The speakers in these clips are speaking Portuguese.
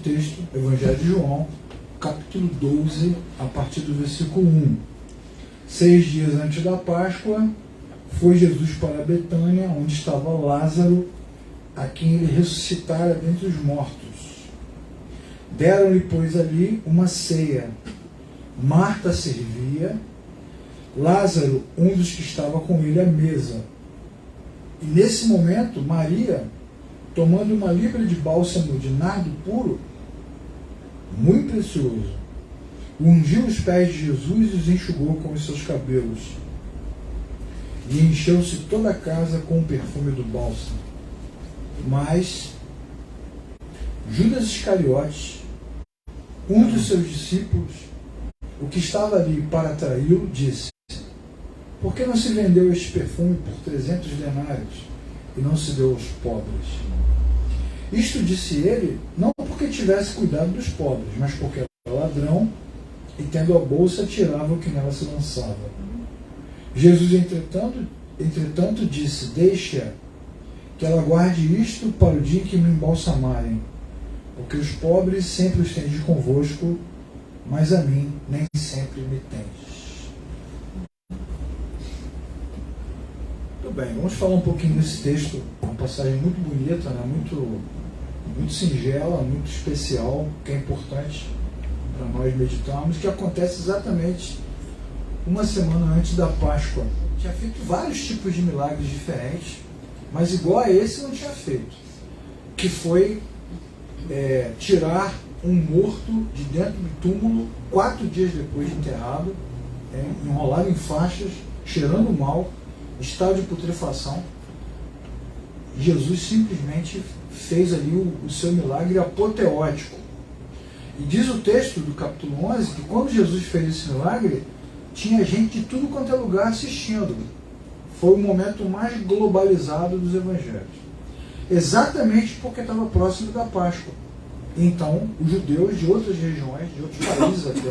texto, Evangelho de João, capítulo 12, a partir do versículo 1. 6 dias antes da Páscoa, foi Jesus para Betânia, onde estava Lázaro, a quem ele ressuscitara dentre os mortos. Deram-lhe, pois, ali uma ceia. Marta servia, Lázaro, um dos que estava com ele à mesa. E nesse momento, Maria, tomando uma libra de bálsamo de nardo puro, muito precioso, ungiu os pés de Jesus e os enxugou com os seus cabelos. E encheu-se toda a casa com o perfume do bálsamo. Mas Judas Iscariotes, um dos seus discípulos, o que estava ali para traí-lo, disse: por que não se vendeu este perfume por 300 denários e não se deu aos pobres? Isto disse ele, não porque tivesse cuidado dos pobres, mas porque era ladrão e, tendo a bolsa, tirava o que nela se lançava. Jesus, entretanto disse: deixa que ela guarde isto para o dia em que me embalsamarem, porque os pobres sempre os tendes convosco, mas a mim nem sempre me tendes. Muito bem, vamos falar um pouquinho desse texto, uma passagem muito bonita, né? muito singela, muito especial, que é importante para nós meditarmos, que acontece exatamente uma semana antes da Páscoa. Tinha feito vários tipos de milagres diferentes, mas igual a esse não tinha feito, que foi tirar um morto de dentro do túmulo 4 dias depois de enterrado, enrolado em faixas, cheirando mal, estado de putrefação. Jesus simplesmente fez ali o seu milagre apoteótico. E diz o texto do capítulo 11 que quando Jesus fez esse milagre, tinha gente de tudo quanto é lugar assistindo. Foi o momento mais globalizado dos evangelhos. Exatamente porque estava próximo da Páscoa. Então, os judeus de outras regiões, de outros países até,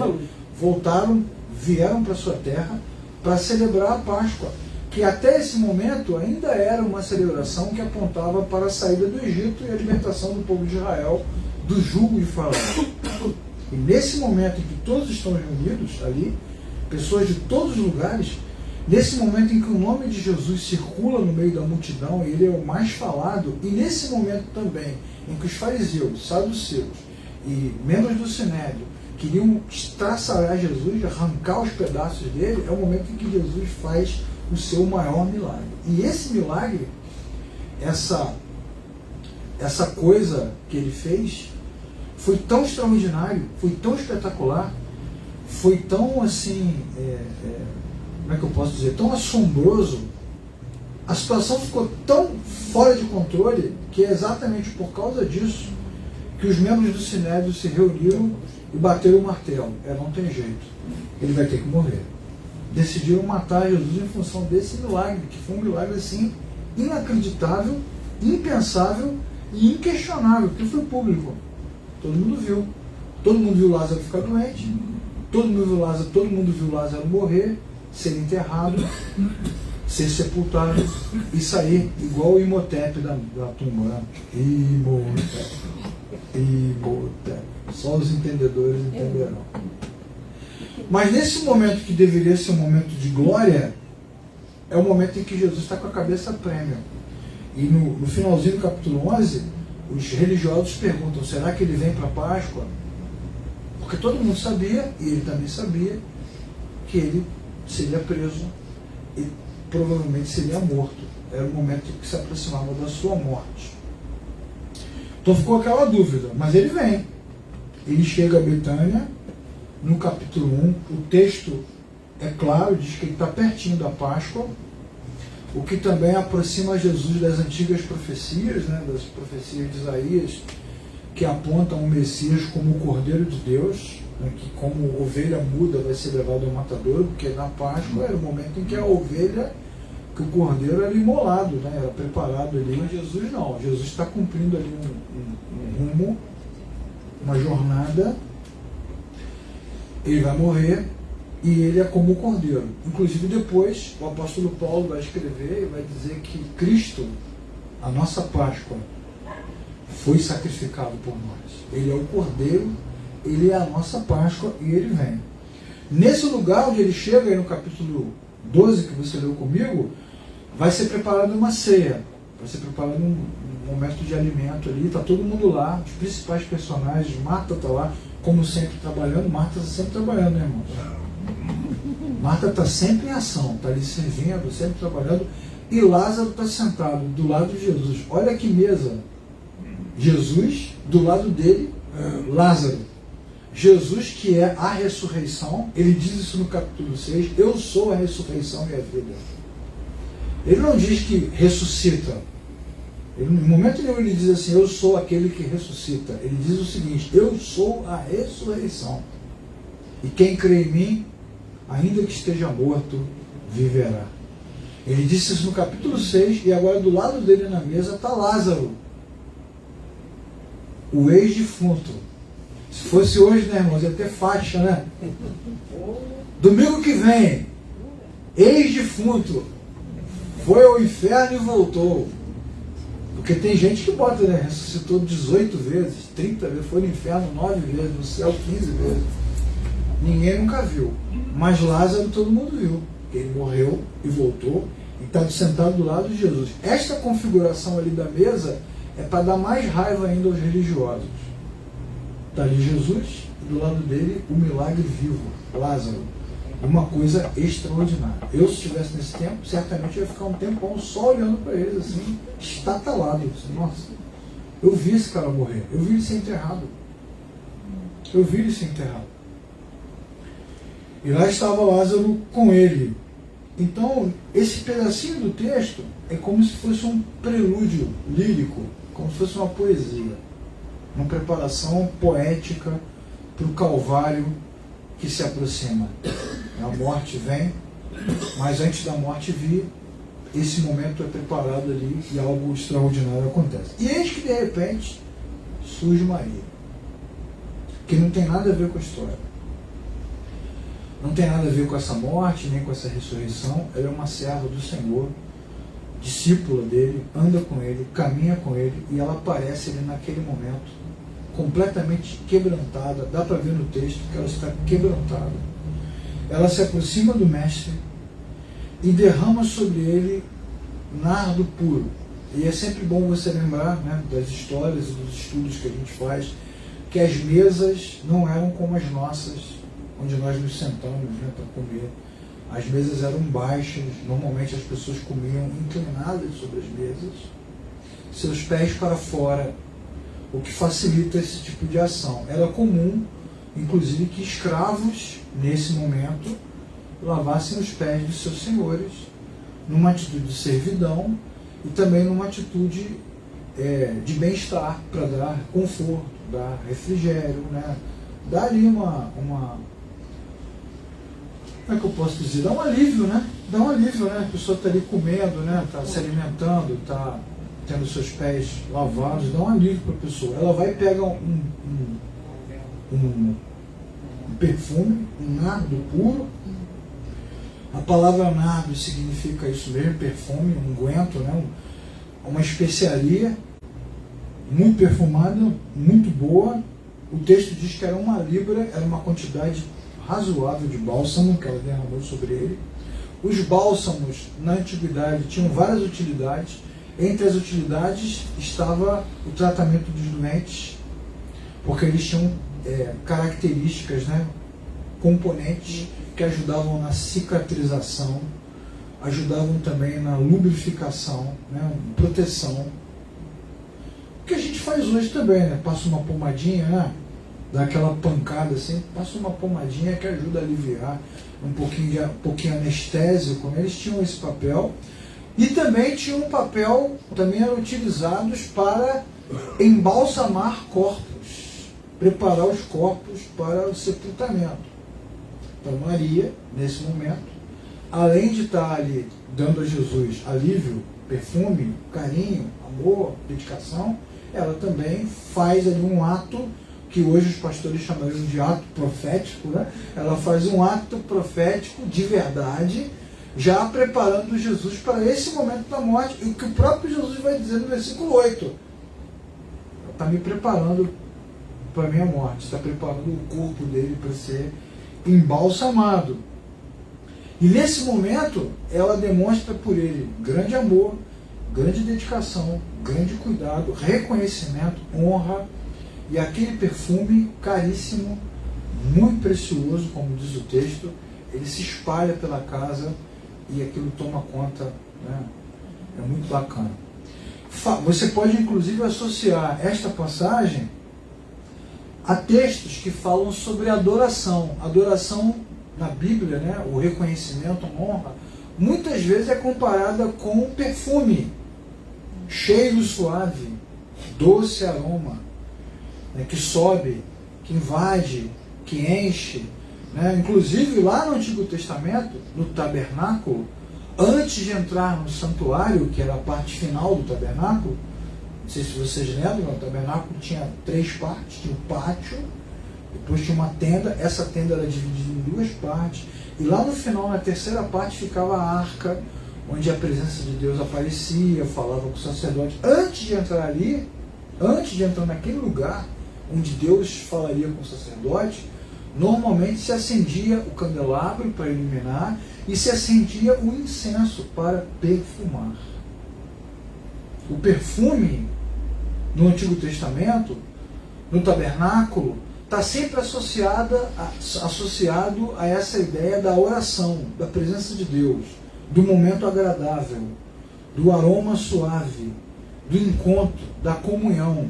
vieram para sua terra para celebrar a Páscoa, que até esse momento ainda era uma celebração que apontava para a saída do Egito e a libertação do povo de Israel do jugo de Faraó. E nesse momento em que todos estão reunidos ali, pessoas de todos os lugares, nesse momento em que o nome de Jesus circula no meio da multidão e ele é o mais falado, e nesse momento também em que os fariseus, saduceus e membros do Sinédrio queriam estraçalhar Jesus, arrancar os pedaços dele, é o momento em que Jesus faz o seu maior milagre. E esse milagre, essa coisa que ele fez, foi tão extraordinário, foi tão espetacular, foi tão assim, como é que eu posso dizer, tão assombroso, a situação ficou tão fora de controle, que é exatamente por causa disso que os membros do Sinédrio se reuniram e bateram o martelo. Não tem jeito, ele vai ter que morrer. Decidiram matar Jesus em função desse milagre, que foi um milagre assim, inacreditável, impensável e inquestionável, porque foi público. Todo mundo viu. Todo mundo viu Lázaro ficar doente, todo mundo viu Lázaro morrer, ser enterrado, ser sepultado e sair igual o Imhotep da tumba. Imhotep. Só os entendedores entenderão. Mas nesse momento que deveria ser um momento de glória, é o momento em que Jesus está com a cabeça prêmio. E no finalzinho do capítulo 11, os religiosos perguntam: será que ele vem para a Páscoa? Porque todo mundo sabia, e ele também sabia, que ele seria preso e provavelmente seria morto. Era o momento em que se aproximava da sua morte. Então ficou aquela dúvida, mas ele vem. Ele chega a Betânia, no capítulo 1, o texto é claro, diz que ele está pertinho da Páscoa, o que também aproxima Jesus das antigas profecias, né, das profecias de Isaías, que apontam o Messias como o Cordeiro de Deus, né, que como ovelha muda vai ser levado ao matadouro, porque na Páscoa era o momento em que a ovelha, que o cordeiro era imolado, né, era preparado ali. Mas Jesus não, Jesus está cumprindo ali um rumo, uma jornada. Ele vai morrer e ele é como o cordeiro. Inclusive depois o apóstolo Paulo vai escrever e vai dizer que Cristo, a nossa Páscoa, foi sacrificado por nós. Ele é o Cordeiro, ele é a nossa Páscoa e ele vem. Nesse lugar onde ele chega, aí no capítulo 12 que você leu comigo, vai ser preparada uma ceia, vai ser preparado um momento de alimento ali, está todo mundo lá, os principais personagens, Marta está lá, como sempre trabalhando. Marta está sempre trabalhando, né, irmão? Marta está sempre em ação, está ali servindo, sempre trabalhando, e Lázaro está sentado do lado de Jesus. Olha que mesa! Jesus, do lado dele, Lázaro. Jesus, que é a ressurreição, ele diz isso no capítulo 6, eu sou a ressurreição e a vida. Ele não diz que ressuscita. Ele, no momento nenhum ele diz assim, eu sou aquele que ressuscita. Ele diz o seguinte, eu sou a ressurreição. E quem crê em mim, ainda que esteja morto, viverá. Ele disse isso no capítulo 6, e agora do lado dele na mesa está Lázaro, o ex-defunto. Se fosse hoje, né, irmãos, ia ter faixa, né? Domingo que vem, ex-defunto, foi ao inferno e voltou. Porque tem gente que bota, né? Ressuscitou 18 vezes, 30 vezes, foi no inferno 9 vezes, no céu 15 vezes. Ninguém nunca viu. Mas Lázaro todo mundo viu. Ele morreu e voltou e está sentado do lado de Jesus. Esta configuração ali da mesa é para dar mais raiva ainda aos religiosos. Está ali Jesus e do lado dele o milagre vivo, Lázaro. Uma coisa extraordinária. Eu, se estivesse nesse tempo, certamente ia ficar um tempão só olhando para eles assim, estatalado. Assim, nossa, eu vi esse cara morrer, eu vi ele ser enterrado. Eu vi ele ser enterrado. E lá estava Lázaro com ele. Então, esse pedacinho do texto é como se fosse um prelúdio lírico, como se fosse uma poesia, uma preparação poética para o Calvário que se aproxima. A morte vem, mas antes da morte vir, esse momento é preparado ali e algo extraordinário acontece. E eis que de repente surge Maria, que não tem nada a ver com a história. Não tem nada a ver com essa morte, nem com essa ressurreição. Ela é uma serva do Senhor, discípula dele, anda com ele, caminha com ele, e ela aparece ali naquele momento, completamente quebrantada. Dá para ver no texto que ela está quebrantada. Ela se aproxima do Mestre e derrama sobre ele nardo puro. E é sempre bom você lembrar, né, das histórias e dos estudos que a gente faz, que as mesas não eram como as nossas, onde nós nos sentamos, né, para comer. As mesas eram baixas, normalmente as pessoas comiam inclinadas sobre as mesas, seus pés para fora, o que facilita esse tipo de ação. Era comum, inclusive, que escravos, nesse momento, lavassem os pés dos seus senhores, numa atitude de servidão e também numa atitude de bem-estar, para dar conforto, dar refrigério, né? Dar ali uma como é que eu posso dizer? Dá um alívio, né? Dá um alívio, né? A pessoa está ali comendo, né? Está se alimentando, está tendo seus pés lavados, dá um alívio para a pessoa. Ela vai pegar um perfume, um nardo puro. A palavra nardo significa isso mesmo, perfume, um unguento, né? Uma especiaria muito perfumada, muito boa. O texto diz que era 1 libra, era uma quantidade razoável de bálsamo que ela derramou sobre ele. Os bálsamos, na antiguidade, tinham várias utilidades. Entre as utilidades estava o tratamento dos doentes, porque eles tinham características, né, componentes que ajudavam na cicatrização, ajudavam também na lubrificação, né, proteção. O que a gente faz hoje também, né? Passa uma pomadinha, né? Dá aquela pancada assim, passa uma pomadinha que ajuda a aliviar, um pouquinho anestésico, né? Eles tinham esse papel. E também tinham um papel, também eram utilizados para embalsamar corpos, preparar os corpos para o sepultamento. Então Maria, nesse momento, além de estar ali dando a Jesus alívio, perfume, carinho, amor, dedicação, ela também faz ali um ato que hoje os pastores chamariam de ato profético, né? Ela faz um ato profético de verdade, já preparando Jesus para esse momento da morte, e o que o próprio Jesus vai dizer no versículo 8. está me preparando para a minha morte, está preparando o corpo dele para ser embalsamado. E nesse momento, ela demonstra por ele grande amor, grande dedicação, grande cuidado, reconhecimento, honra e aquele perfume caríssimo, muito precioso, como diz o texto, ele se espalha pela casa e aquilo toma conta, né? É muito bacana. Você pode inclusive associar esta passagem a textos que falam sobre adoração. Adoração na Bíblia, né? O reconhecimento, a honra, muitas vezes é comparada com perfume, cheiro suave, doce aroma, né? Que sobe, que invade, que enche, né? Inclusive lá no Antigo Testamento, no tabernáculo, antes de entrar no santuário, que era a parte final do tabernáculo, não sei se vocês lembram, o tabernáculo tinha 3 partes, tinha o pátio, depois tinha uma tenda, essa tenda era dividida em 2 partes, e lá no final, na terceira parte, ficava a arca, onde a presença de Deus aparecia, falava com o sacerdote. Antes de entrar ali, antes de entrar naquele lugar onde Deus falaria com o sacerdote, normalmente se acendia o candelabro para iluminar e se acendia o incenso para perfumar. O perfume no Antigo Testamento, no tabernáculo, está sempre associado a essa ideia da oração, da presença de Deus, do momento agradável, do aroma suave, do encontro, da comunhão.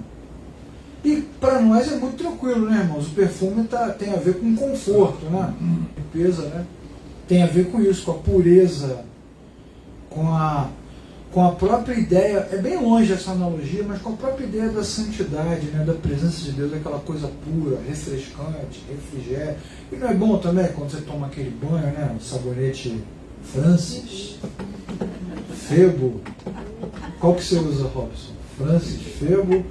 E para nós é muito tranquilo, né, irmãos? O perfume tem a ver com conforto, né? Limpeza, né? Tem a ver com isso, com a pureza, com a própria ideia, é bem longe essa analogia, mas com a própria ideia da santidade, né? Da presença de Deus, aquela coisa pura, refrescante, refrigério. E não é bom também quando você toma aquele banho, né? O sabonete Francis, Febo. Qual que você usa, Robson? Francis, Febo,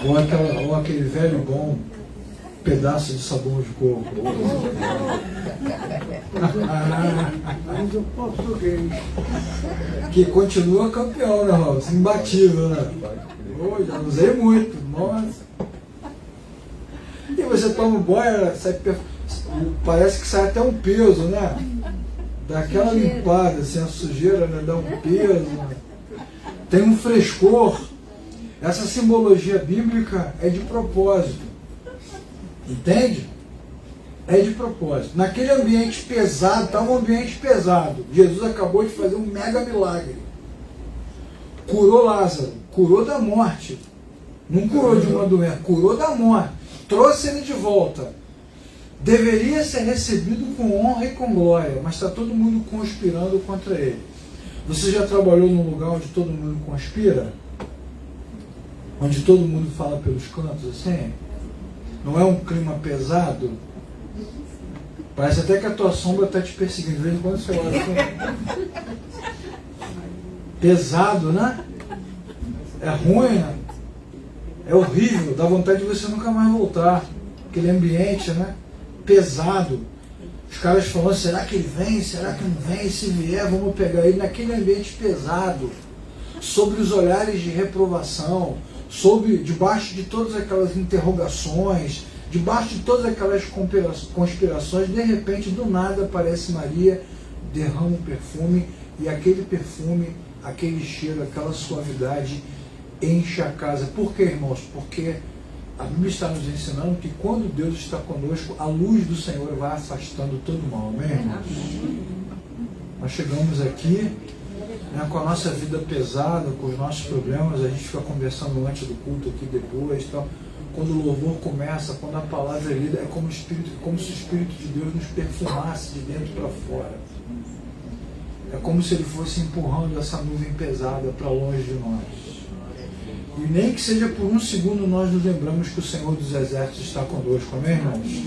ou aquele velho bom pedaço de sabão de coco. Mas o português. Que continua campeão, né, Robson? Imbatível, né? Oh, já usei muito, nossa. E você toma um banho, parece que sai até um peso, né? Dá aquela limpada, assim, a sujeira, né? Dá um peso, né? Tem um frescor. Essa simbologia bíblica é de propósito. Entende? É de propósito. Naquele ambiente pesado, estava um ambiente pesado. Jesus acabou de fazer um mega milagre. Curou Lázaro, curou da morte. Não curou de uma doença, curou da morte. Trouxe ele de volta. Deveria ser recebido com honra e com glória, mas está todo mundo conspirando contra ele. Você já trabalhou num lugar onde todo mundo conspira? Onde todo mundo fala pelos cantos assim? Não é um clima pesado? Parece até que a tua sombra está te perseguindo. De vez em quando você olha assim. Pesado, né? É ruim, né? É horrível. Dá vontade de você nunca mais voltar. Aquele ambiente, né? Pesado. Os caras falando, será que ele vem? Será que não vem? Se vier, vamos pegar ele naquele ambiente pesado, sobre os olhares de reprovação, debaixo de todas aquelas interrogações, debaixo de todas aquelas conspirações, de repente, do nada, aparece Maria, derrama um perfume, e aquele perfume, aquele cheiro, aquela suavidade, enche a casa. Por quê, irmãos? Porque a Bíblia está nos ensinando que quando Deus está conosco, a luz do Senhor vai afastando todo o mal. Amém, irmãos? Nós chegamos aqui, né, com a nossa vida pesada, com os nossos problemas, a gente fica conversando antes do culto aqui depois, tal. Quando o louvor começa, quando a palavra é lida, é como se o Espírito de Deus nos perfumasse de dentro para fora. É como se ele fosse empurrando essa nuvem pesada para longe de nós. E nem que seja por um segundo nós nos lembramos que o Senhor dos Exércitos está conosco, amém, irmãos?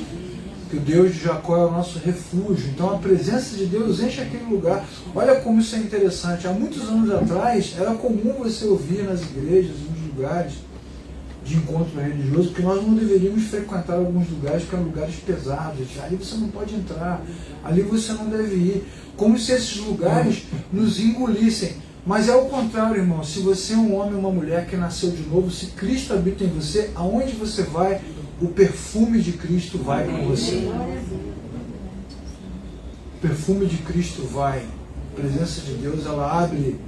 Que o Deus de Jacó é o nosso refúgio. Então a presença de Deus enche aquele lugar. Olha como isso é interessante. Há muitos anos atrás era comum você ouvir nas igrejas, nos lugares de encontro religioso, que nós não deveríamos frequentar alguns lugares que eram lugares pesados. Ali você não pode entrar, ali você não deve ir. Como se esses lugares nos engolissem. Mas é o contrário, irmão. Se você é um homem ou uma mulher que nasceu de novo, se Cristo habita em você, aonde você vai, o perfume de Cristo vai com você. O perfume de Cristo vai. A presença de Deus, ela abre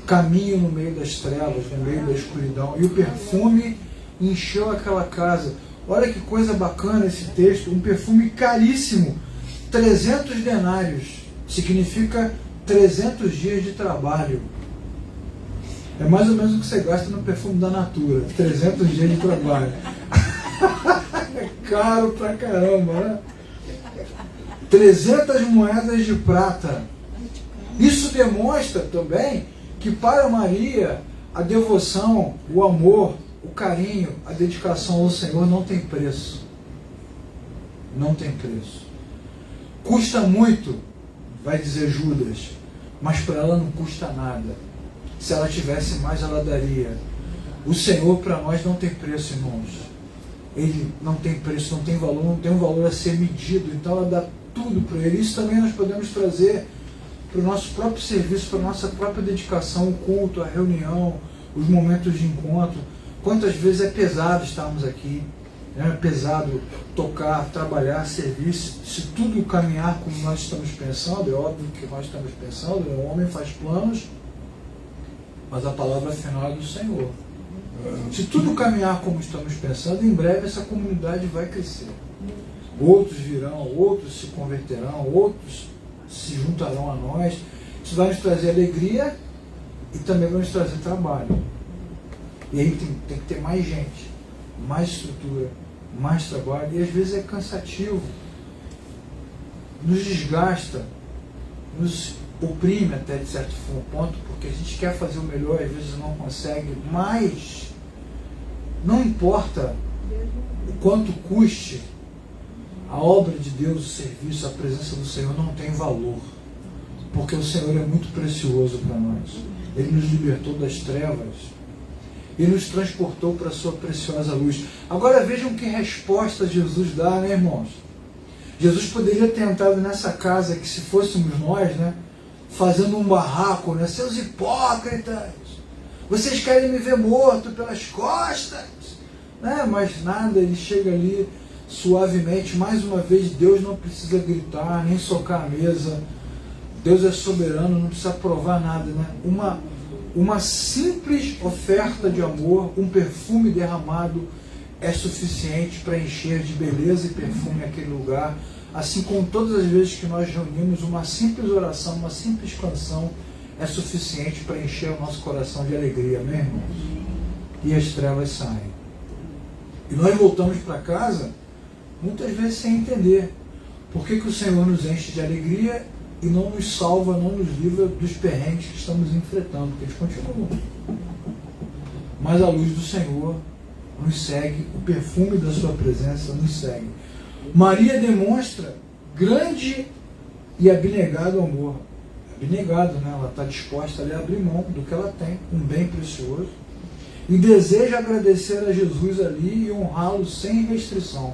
caminho no meio das trevas, no meio da escuridão. E o perfume encheu aquela casa. Olha que coisa bacana esse texto. Um perfume caríssimo. 300 denários. Significa 300 dias de trabalho. É mais ou menos o que você gasta no perfume da Natura. 300 dias de trabalho. É caro pra caramba, né? 300 moedas de prata. Isso demonstra também que para Maria a devoção, o amor, o carinho, a dedicação ao Senhor não tem preço. Não tem preço. Custa muito, vai dizer Judas, mas para ela não custa nada. Se ela tivesse mais, ela daria. O Senhor para nós não tem preço, irmãos. Ele não tem preço, não tem valor, não tem um valor a ser medido. Então ela dá tudo para Ele. Isso também nós podemos trazer para o nosso próprio serviço, para a nossa própria dedicação, o culto, a reunião, os momentos de encontro. Quantas vezes é pesado estarmos aqui, é pesado tocar, trabalhar, servir. Se tudo caminhar como nós estamos pensando, é óbvio que nós estamos pensando, o homem faz planos, mas a palavra final é do Senhor. Se tudo caminhar como estamos pensando, em breve essa comunidade vai crescer. Outros virão, outros se converterão, outros se juntarão a nós. Isso vai nos trazer alegria e também vai nos trazer trabalho. E aí tem que ter mais gente, mais estrutura, mais trabalho. E às vezes é cansativo, nos desgasta, nos oprime até de certo ponto, porque a gente quer fazer o melhor, às vezes não consegue, mas não importa o quanto custe, a obra de Deus, o serviço, a presença do Senhor não tem valor, porque o Senhor é muito precioso para nós. Ele nos libertou das trevas e nos transportou para a sua preciosa luz. Agora vejam que resposta Jesus dá, né, irmãos? Jesus poderia ter entrado nessa casa que, se fôssemos nós, né, fazendo um barraco, né, seus hipócritas, vocês querem me ver morto pelas costas, né? Mas nada, ele chega ali suavemente. Mais uma vez, Deus não precisa gritar, nem socar a mesa. Deus é soberano, não precisa provar nada, né? Uma simples oferta de amor, um perfume derramado é suficiente para encher de beleza e perfume aquele lugar. Assim como todas as vezes que nós reunimos, uma simples oração, uma simples canção é suficiente para encher o nosso coração de alegria, amém, irmãos? E as trevas saem. E nós voltamos para casa, muitas vezes sem entender por que o Senhor nos enche de alegria e não nos salva, não nos livra dos perrengues que estamos enfrentando, porque eles continuam. Mas a luz do Senhor nos segue, o perfume da sua presença nos segue. Maria demonstra grande e abnegado amor. Abnegado, né? Ela está disposta a abrir mão do que ela tem, um bem precioso, e deseja agradecer a Jesus ali e honrá-lo sem restrição.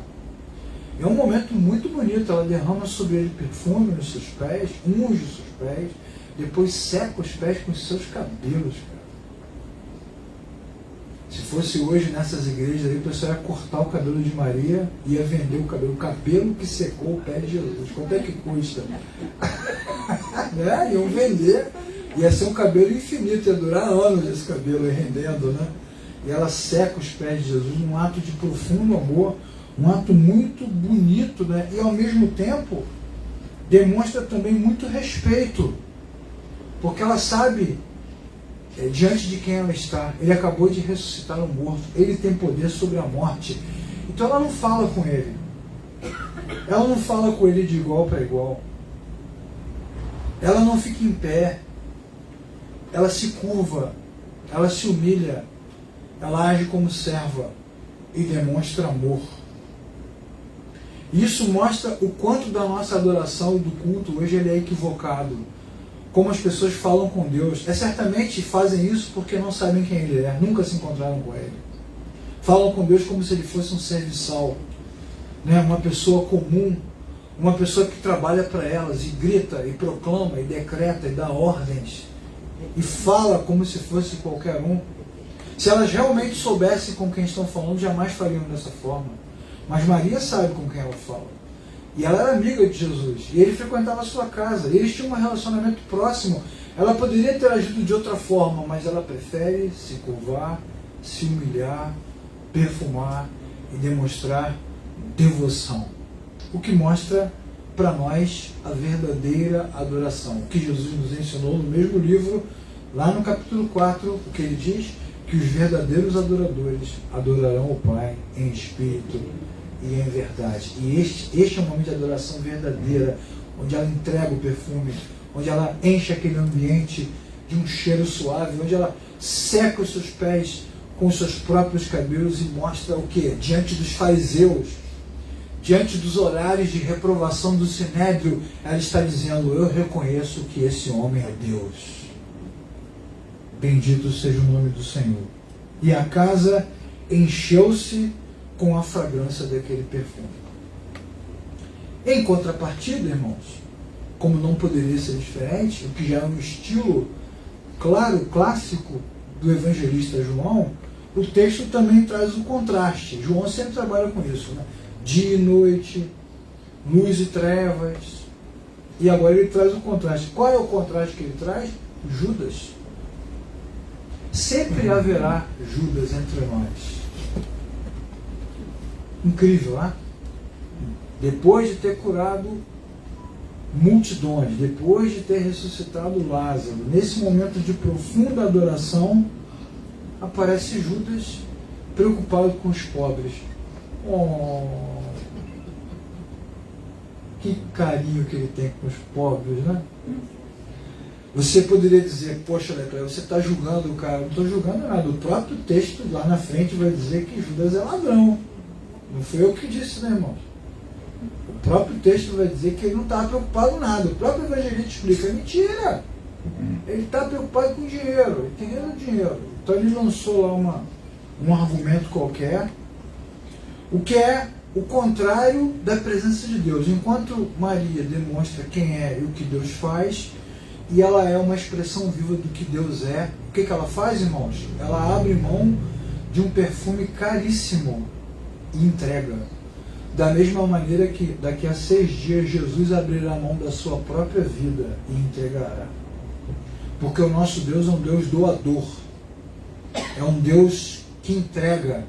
É um momento muito bonito. Ela derrama sobre ele perfume nos seus pés, unge os seus pés, depois seca os pés com os seus cabelos, cara. Se fosse hoje nessas igrejas aí, o pessoal ia cortar o cabelo de Maria e ia vender o cabelo que secou o pé de Jesus. Quanto é que custa? Né? Iam vender, ia ser um cabelo infinito, ia durar anos esse cabelo aí rendendo, né? E ela seca os pés de Jesus, um ato de profundo amor, um ato muito bonito, né? E ao mesmo tempo demonstra também muito respeito, porque ela sabe diante de quem ela está. Ele acabou de ressuscitar um morto, ele tem poder sobre a morte. Então ela não fala com ele, ela não fala com ele de igual para igual, ela não fica em pé, ela se curva, ela se humilha, ela age como serva e demonstra amor. Isso mostra o quanto da nossa adoração e do culto hoje ele é equivocado. Como as pessoas falam com Deus. Certamente fazem isso porque não sabem quem Ele é, nunca se encontraram com Ele. Falam com Deus como se Ele fosse um serviçal, né? Uma pessoa comum, uma pessoa que trabalha para elas e grita, e proclama, e decreta, e dá ordens. e fala como se fosse qualquer um. Se elas realmente soubessem com quem estão falando, jamais fariam dessa forma. Mas Maria sabe com quem ela fala. E ela era amiga de Jesus. E ele frequentava a sua casa. E eles tinham um relacionamento próximo. Ela poderia ter agido de outra forma, mas ela prefere se curvar, se humilhar, perfumar e demonstrar devoção. O que mostra para nós a verdadeira adoração. O que Jesus nos ensinou no mesmo livro, lá no capítulo 4, o que ele diz? Que os verdadeiros adoradores adorarão o Pai em espírito e em verdade. E este é um momento de adoração verdadeira, onde ela entrega o perfume, onde ela enche aquele ambiente de um cheiro suave, onde ela seca os seus pés com os seus próprios cabelos e mostra o quê? Diante dos fariseus, diante dos olhares de reprovação do Sinédrio, ela está dizendo: eu reconheço que esse homem é Deus. Bendito seja o nome do Senhor. E a casa encheu-se com a fragrância daquele perfume. Em contrapartida, irmãos, como não poderia ser diferente, o que já é um estilo claro, clássico do evangelista João, o texto também traz o contraste. João sempre trabalha com isso, né? Dia e noite, luz e trevas. E agora ele traz o contraste. Qual é o contraste que ele traz? Judas. Sempre haverá Judas entre nós. Incrível, né? Depois de ter curado multidões, depois de ter ressuscitado Lázaro, nesse momento de profunda adoração, aparece Judas preocupado com os pobres. Oh, que carinho que ele tem com os pobres, né? Você poderia dizer: poxa, Leclerc, você está julgando o cara. Não estou julgando nada. O próprio texto lá na frente vai dizer que Judas é ladrão. Não fui eu que disse, né, irmãos? O próprio texto vai dizer que ele não estava preocupado com nada. O próprio evangelista explica: mentira! Ele está preocupado com dinheiro. Ele tem dinheiro. Então ele lançou lá um argumento qualquer, o que é o contrário da presença de Deus. Enquanto Maria demonstra quem é e o que Deus faz, e ela é uma expressão viva do que Deus é, o que ela faz, irmãos? Ela abre mão de um perfume caríssimo e entrega. Da mesma maneira que daqui a 6 dias Jesus abrirá a mão da sua própria vida e entregará. Porque o nosso Deus é um Deus doador. É um Deus que entrega.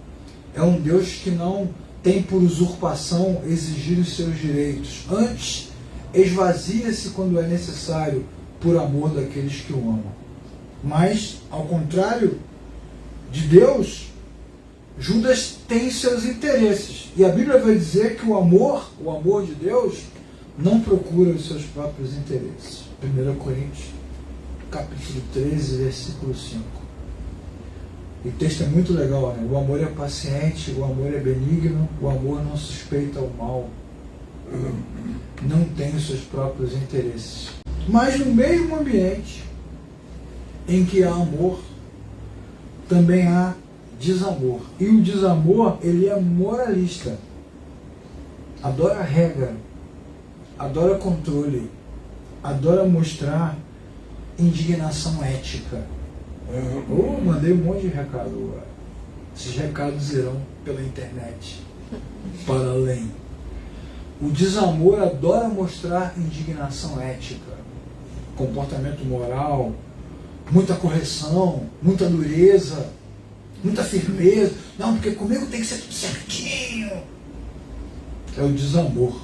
É um Deus que não tem por usurpação exigir os seus direitos. Antes, esvazia-se quando é necessário por amor daqueles que o amam. Mas, ao contrário de Deus, Judas tem seus interesses. E a Bíblia vai dizer que o amor de Deus, não procura os seus próprios interesses. 1 Coríntios, capítulo 13, versículo 5. O texto é muito legal, né? O amor é paciente, o amor é benigno, o amor não suspeita o mal, não tem os seus próprios interesses. Mas no mesmo ambiente em que há amor, também há desamor. E o desamor, ele é moralista. Adora regra, adora controle, adora mostrar indignação ética. Mandei um monte de recado agora. Esses recados irão pela internet para além. O desamor adora mostrar indignação ética, comportamento moral, muita correção, muita dureza, muita firmeza. Não, porque comigo tem que ser tudo certinho. É o desamor.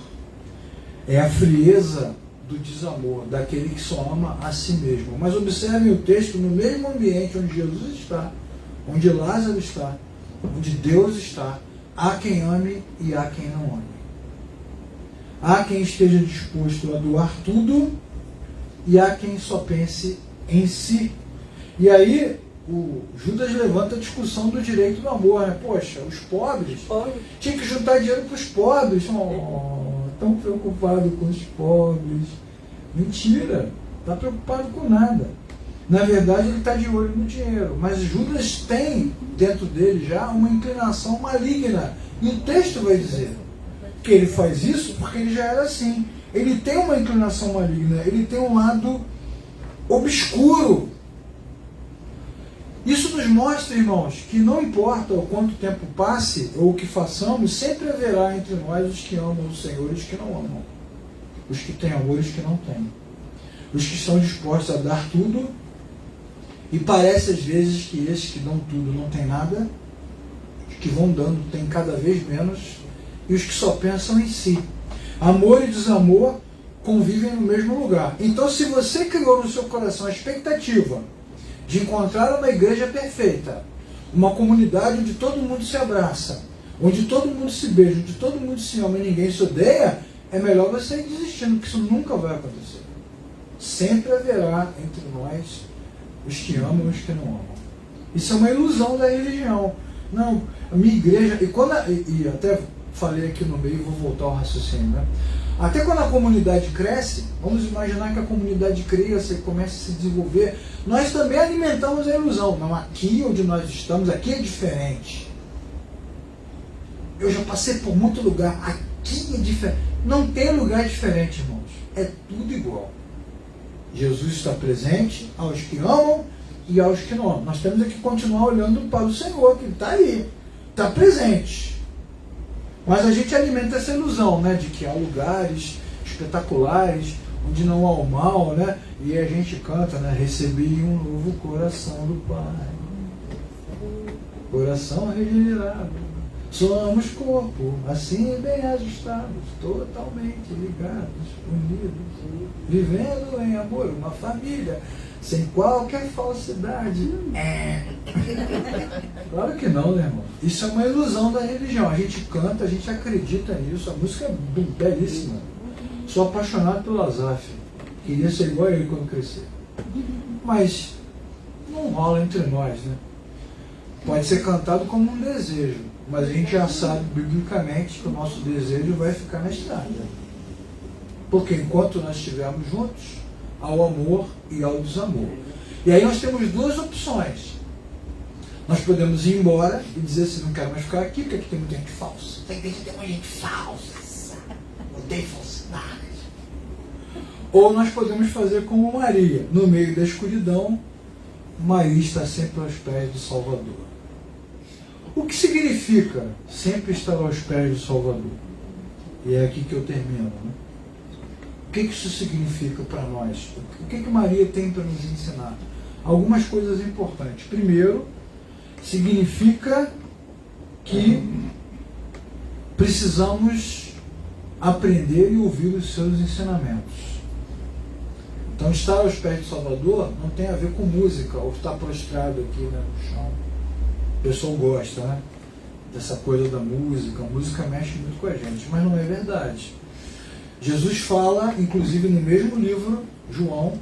É a frieza do desamor, daquele que só ama a si mesmo. Mas observem o texto: no mesmo ambiente onde Jesus está, onde Lázaro está, onde Deus está, há quem ame e há quem não ame. Há quem esteja disposto a doar tudo e há quem só pense em si. E aí o Judas levanta a discussão do direito do amor, né? Poxa, os pobres tinha que juntar dinheiro para os pobres. Tão preocupado com os pobres. Mentira, está preocupado com nada. Na verdade, ele está de olho no dinheiro. Mas Judas tem dentro dele já uma inclinação maligna. E o texto vai dizer que ele faz isso porque ele já era assim. Ele tem uma inclinação maligna, ele tem um lado obscuro Isso nos mostra, irmãos, que não importa o quanto tempo passe ou o que façamos, sempre haverá entre nós os que amam o Senhor e os que não amam. Os que têm amor e os que não têm. Os que estão dispostos a dar tudo, e parece às vezes que esses que dão tudo não têm nada, os que vão dando têm cada vez menos, e os que só pensam em si. Amor e desamor convivem no mesmo lugar. Então, se você criou no seu coração a expectativa de encontrar uma igreja perfeita, uma comunidade onde todo mundo se abraça, onde todo mundo se beija, onde todo mundo se ama e ninguém se odeia, é melhor você ir desistindo, porque isso nunca vai acontecer. Sempre haverá entre nós os que amam e os que não amam. Isso é uma ilusão da religião. Não, a minha igreja, e até falei aqui no meio, vou voltar ao raciocínio, né? Até quando a comunidade cresce, vamos imaginar que a comunidade cresça e comece a se desenvolver, nós também alimentamos a ilusão. Não, aqui onde nós estamos, aqui é diferente. Eu já passei por muito lugar, aqui é diferente. Não tem lugar diferente, irmãos. É tudo igual. Jesus está presente aos que amam e aos que não amam. Nós temos que continuar olhando para o Senhor, que está aí, está presente. Mas a gente alimenta essa ilusão, né, de que há lugares espetaculares onde não há o mal, né? E a gente canta, né? Recebi um novo coração do Pai, coração regenerado. Somos corpo, assim bem ajustados, totalmente ligados, unidos, vivendo em amor, uma família, sem qualquer falsidade. Claro que não, né, irmão? Isso é uma ilusão da religião. A gente canta, a gente acredita nisso. A música é belíssima. Sou apaixonado pelo Asaf. Queria ser igual a ele quando crescer. Mas não rola entre nós, né? Pode ser cantado como um desejo, mas a gente já sabe biblicamente que o nosso desejo vai ficar na estrada. Porque enquanto nós estivermos juntos, há o amor e há o desamor. E aí nós temos duas opções. Nós podemos ir embora e dizer assim, não quero mais ficar aqui, porque aqui tem muita gente falsa. Tem muita gente falsa. Odeio falsidade. Ou nós podemos fazer como Maria. No meio da escuridão, Maria está sempre aos pés do Salvador. O que significa sempre estar aos pés do Salvador? E é aqui que eu termino, né? O que isso significa para nós? O que Maria tem para nos ensinar? Algumas coisas importantes. Primeiro, significa que precisamos aprender e ouvir os seus ensinamentos. Então, estar aos pés do Salvador não tem a ver com música, ou estar prostrado aqui, né, no chão. O pessoal gosta, né, dessa coisa da música. A música mexe muito com a gente, mas não é verdade. Jesus fala, inclusive no mesmo livro, João,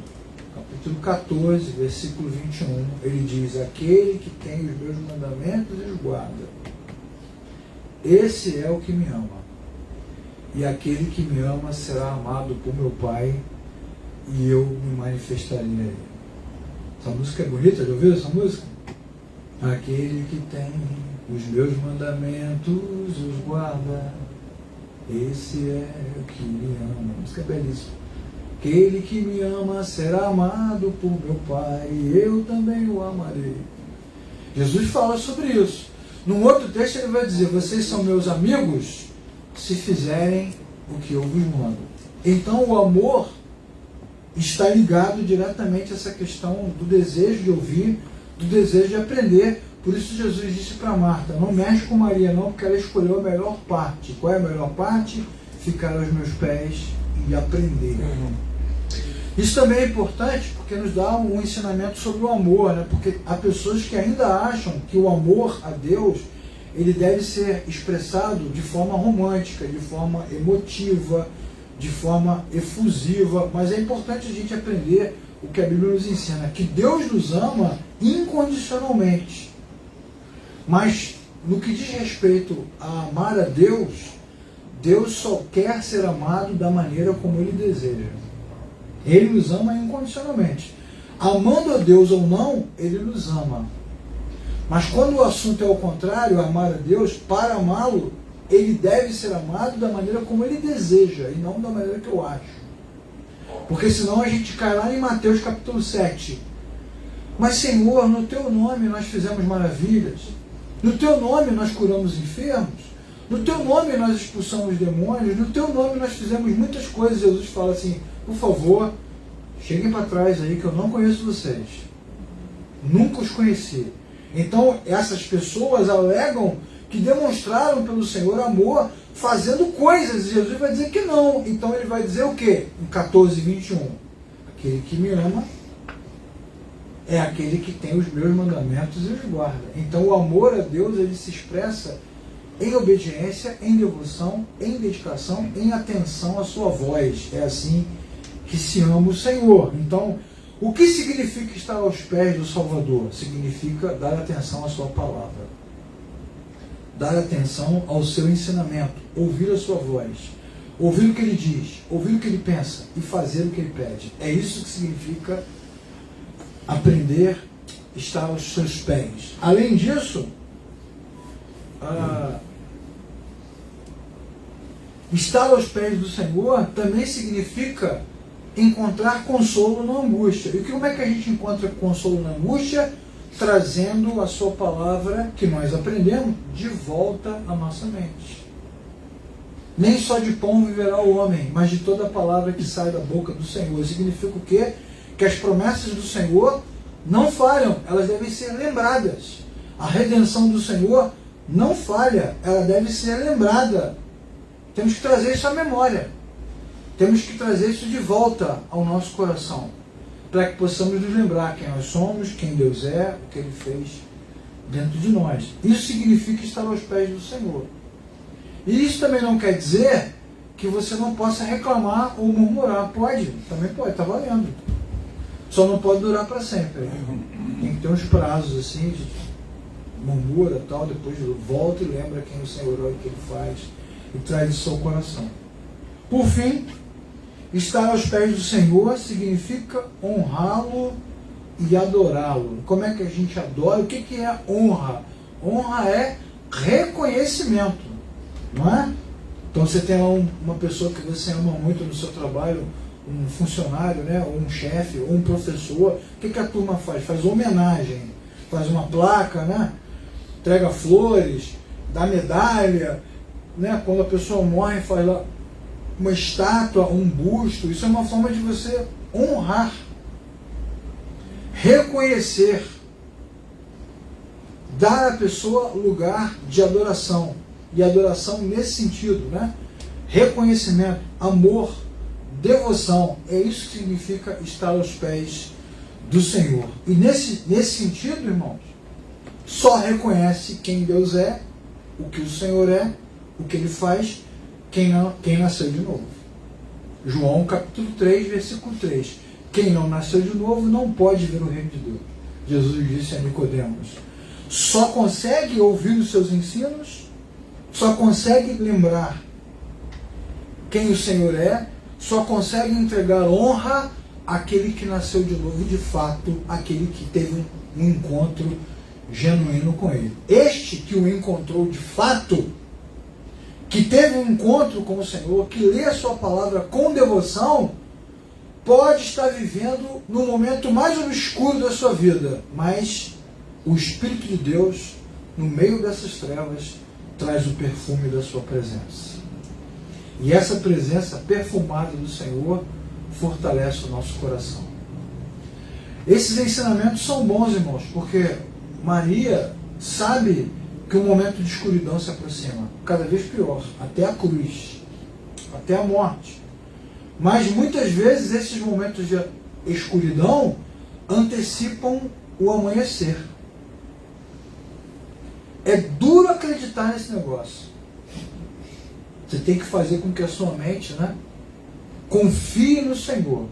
capítulo 14, versículo 21, ele diz, aquele que tem os meus mandamentos e os guarda, esse é o que me ama. E aquele que me ama será amado por meu Pai, e eu me manifestarei a ele. Essa música é bonita, já ouviu essa música? Aquele que tem os meus mandamentos os guarda, esse é o que me ama. A música é belíssima. Aquele que me ama será amado por meu Pai, e eu também o amarei. Jesus fala sobre isso. Num outro texto ele vai dizer, vocês são meus amigos se fizerem o que eu vos mando. Então o amor está ligado diretamente a essa questão do desejo de ouvir, do desejo de aprender. Por isso Jesus disse para Marta, não mexe com Maria não, porque ela escolheu a melhor parte. Qual é a melhor parte? Ficar aos meus pés e aprender. Isso também é importante porque nos dá um ensinamento sobre o amor, né? Porque há pessoas que ainda acham que o amor a Deus ele deve ser expressado de forma romântica, de forma emotiva, de forma efusiva, mas é importante a gente aprender o que a Bíblia nos ensina, que Deus nos ama incondicionalmente. Mas no que diz respeito a amar a Deus, Deus só quer ser amado da maneira como Ele deseja. Ele nos ama incondicionalmente. Amando a Deus ou não, Ele nos ama. Mas quando o assunto é o contrário, amar a Deus, para amá-lo, Ele deve ser amado da maneira como Ele deseja, e não da maneira que eu acho. Porque senão a gente cai lá em Mateus capítulo 7. Mas, Senhor, no Teu nome nós fizemos maravilhas. No Teu nome nós curamos enfermos. No Teu nome nós expulsamos demônios. No Teu nome nós fizemos muitas coisas. Jesus fala assim, por favor, cheguem para trás aí que eu não conheço vocês. Nunca os conheci. Então, essas pessoas alegam que demonstraram pelo Senhor amor fazendo coisas. E Jesus vai dizer que não. Então ele vai dizer o quê? Em 14:21. Aquele que me ama é aquele que tem os meus mandamentos e os guarda. Então o amor a Deus, ele se expressa em obediência, em devoção, em dedicação, em atenção à sua voz. É assim que se ama o Senhor. Então, o que significa estar aos pés do Salvador? Significa dar atenção à sua palavra. Dar atenção ao seu ensinamento. Ouvir a sua voz. Ouvir o que ele diz. Ouvir o que ele pensa. E fazer o que ele pede. É isso que significa aprender a estar aos seus pés. Além disso, estar aos pés do Senhor também significa encontrar consolo na angústia. E como é que a gente encontra consolo na angústia? Trazendo a sua palavra, que nós aprendemos, de volta à nossa mente. Nem só de pão viverá o homem, mas de toda a palavra que sai da boca do Senhor. Significa o quê? Que as promessas do Senhor não falham, elas devem ser lembradas. A redenção do Senhor não falha, ela deve ser lembrada. Temos que trazer isso à memória. Temos que trazer isso de volta ao nosso coração, para que possamos nos lembrar quem nós somos, quem Deus é, o que Ele fez dentro de nós. Isso significa estar aos pés do Senhor. E isso também não quer dizer que você não possa reclamar ou murmurar. Pode, também pode, está valendo. Só não pode durar para sempre. Tem que ter uns prazos assim, de murmura tal, depois volta e lembra quem o Senhor é, o que Ele faz, e traz isso ao coração. Por fim, estar aos pés do Senhor significa honrá-lo e adorá-lo. Como é que a gente adora? O que é honra? Honra é reconhecimento, não é? Então você tem lá uma pessoa que você ama muito no seu trabalho, um funcionário, né? Ou um chefe, ou um professor. O que a turma faz? Faz homenagem, faz uma placa, né? Entrega flores, dá medalha, né? Quando a pessoa morre, faz lá uma estátua, um busto. Isso é uma forma de você honrar, reconhecer, dar à pessoa lugar de adoração. E adoração nesse sentido, né? Reconhecimento, amor, devoção. É isso que significa estar aos pés do Senhor. E nesse sentido, irmãos, só reconhece quem Deus é, o que o Senhor é, o que Ele faz, quem nasceu de novo. João capítulo 3, versículo 3. Quem não nasceu de novo não pode ver o reino de Deus. Jesus disse a Nicodemos. Só consegue ouvir os seus ensinos, só consegue lembrar quem o Senhor é, só consegue entregar honra àquele que nasceu de novo, de fato, aquele que teve um encontro genuíno com Ele. Este que o encontrou de fato, que teve um encontro com o Senhor, que lê a sua palavra com devoção, pode estar vivendo no momento mais obscuro da sua vida, mas o Espírito de Deus, no meio dessas trevas, traz o perfume da sua presença. E essa presença perfumada do Senhor fortalece o nosso coração. Esses ensinamentos são bons, irmãos, porque Maria sabe que o momento de escuridão se aproxima, cada vez pior, até a cruz, até a morte. Mas muitas vezes esses momentos de escuridão antecipam o amanhecer. É duro acreditar nesse negócio. Você tem que fazer com que a sua mente, né, confie no Senhor.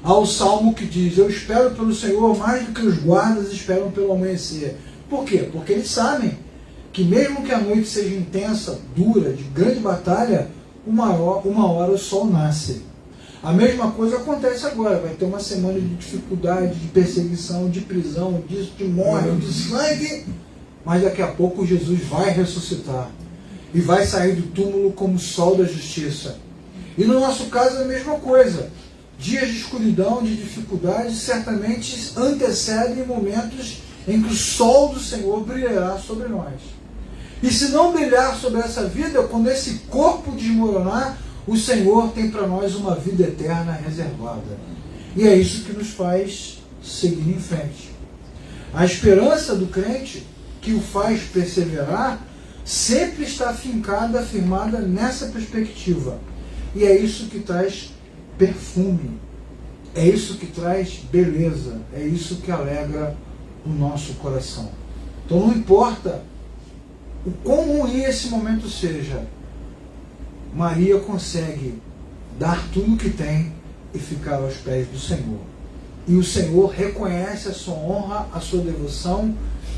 Há o salmo que diz: eu espero pelo Senhor mais do que os guardas esperam pelo amanhecer. Por quê? Porque eles sabem que mesmo que a noite seja intensa, dura, de grande batalha, uma hora o sol nasce. A mesma coisa acontece agora. Vai ter uma semana de dificuldade, de perseguição, de prisão, de morte, de sangue. Mas daqui a pouco Jesus vai ressuscitar. E vai sair do túmulo como o sol da justiça. E no nosso caso é a mesma coisa. dias de escuridão, de dificuldade, certamente antecedem momentos em que o sol do Senhor brilhará sobre nós. E se não brilhar sobre essa vida, quando esse corpo desmoronar, o Senhor tem para nós uma vida eterna reservada. E é isso que nos faz seguir em frente. A esperança do crente, que o faz perseverar, sempre está afincada, afirmada nessa perspectiva. E é isso que traz perfume, é isso que traz beleza, é isso que alegra o nosso coração. Então não importa o quão ruim esse momento seja, Maria consegue dar tudo o que tem e ficar aos pés do Senhor. E o Senhor reconhece a sua honra, a sua devoção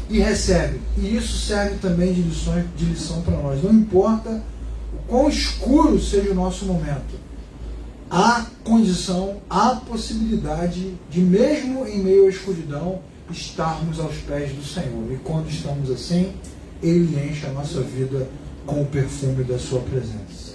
e recebe. E isso serve também de lição para nós. Não importa o quão escuro seja o nosso momento, há condição, há possibilidade de, mesmo em meio à escuridão, estarmos aos pés do Senhor. E quando estamos assim, Ele enche a nossa vida com o perfume da sua presença.